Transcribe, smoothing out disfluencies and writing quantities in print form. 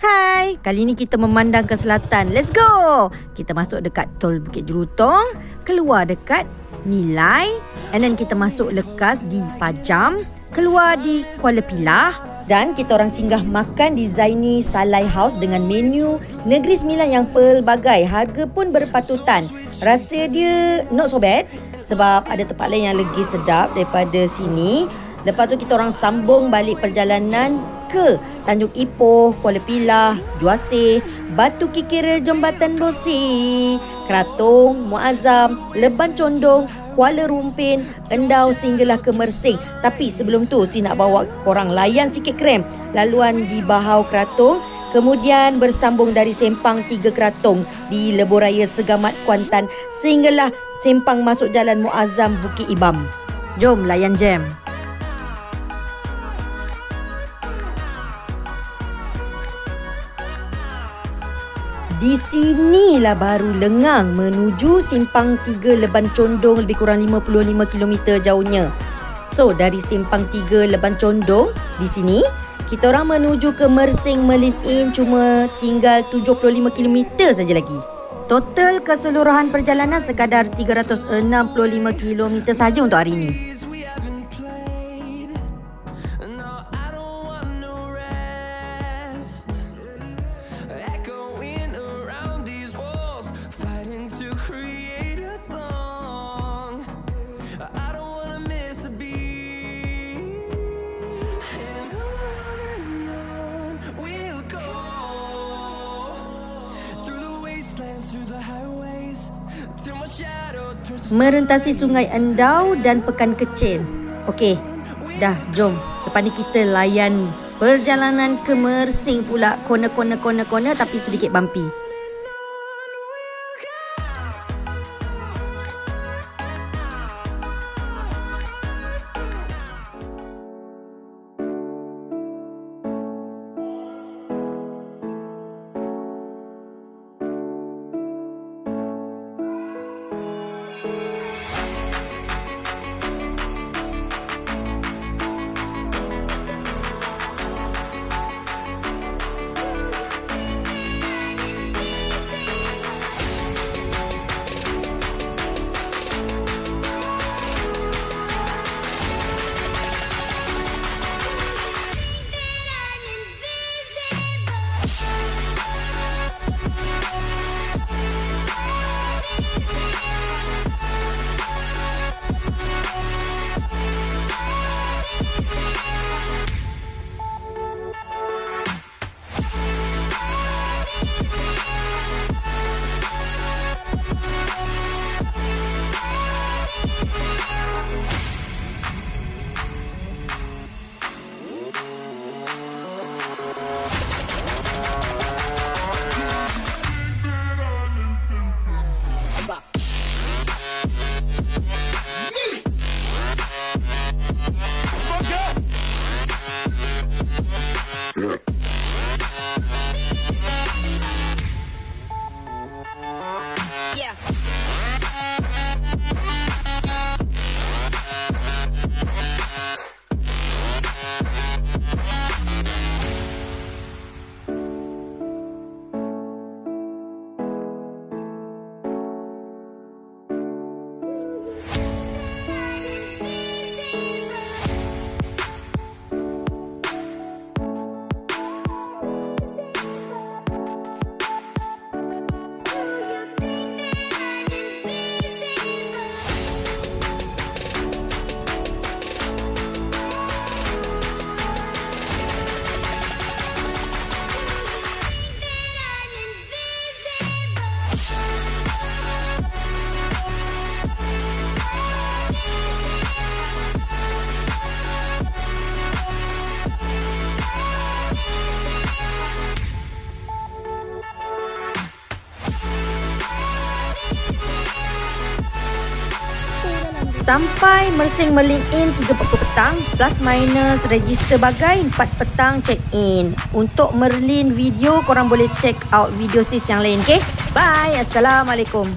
Hai, kali ni kita memandang ke selatan. Let's go! Kita masuk dekat Tol Bukit Jelutong, keluar dekat Nilai, and then kita masuk lekas di Pajam, keluar di Kuala Pilah, dan kita orang singgah makan di Zaini Salai House dengan menu Negeri Sembilan yang pelbagai. Harga pun berpatutan. Rasa dia not so bad sebab ada tempat lain yang lagi sedap daripada sini. Lepas tu kita orang sambung balik perjalanan ke Tanjung Ipoh, Kuala Pilah, Juaseh, Batu Kikira, Jambatan Bosi, Kratung, Muazzam, Leban Condong, Kuala Rumpin, Endau sehinggalah ke Mersing. Tapi sebelum tu si nak bawa korang layan sikit krem laluan di Bahau Kratung, kemudian bersambung dari Sempang 3 Kratung di Lebuhraya Segamat Kuantan sehinggalah Sempang masuk Jalan Muazzam Bukit Ibam. Jom layan jam. Di sinilah baru lengang menuju Simpang 3 Leban Condong, lebih kurang 55 km jauhnya. So, dari Simpang 3 Leban Condong, di sini, kita orang menuju ke Mersing Merlin Inn cuma tinggal 75 km saja lagi. Total keseluruhan perjalanan sekadar 365 km saja untuk hari ini. Merentasi Sungai Endau dan Pekan Kecil. Okey, dah jom. Lepas ni kita layan perjalanan ke Mersing pula. Corner tapi sedikit bumpy. Sampai Mersing Merlin Inn 3 petang, plus minus register bagai 4 petang check in. Untuk Merlin video korang boleh check out video sis yang lain, okay? Bye, Assalamualaikum.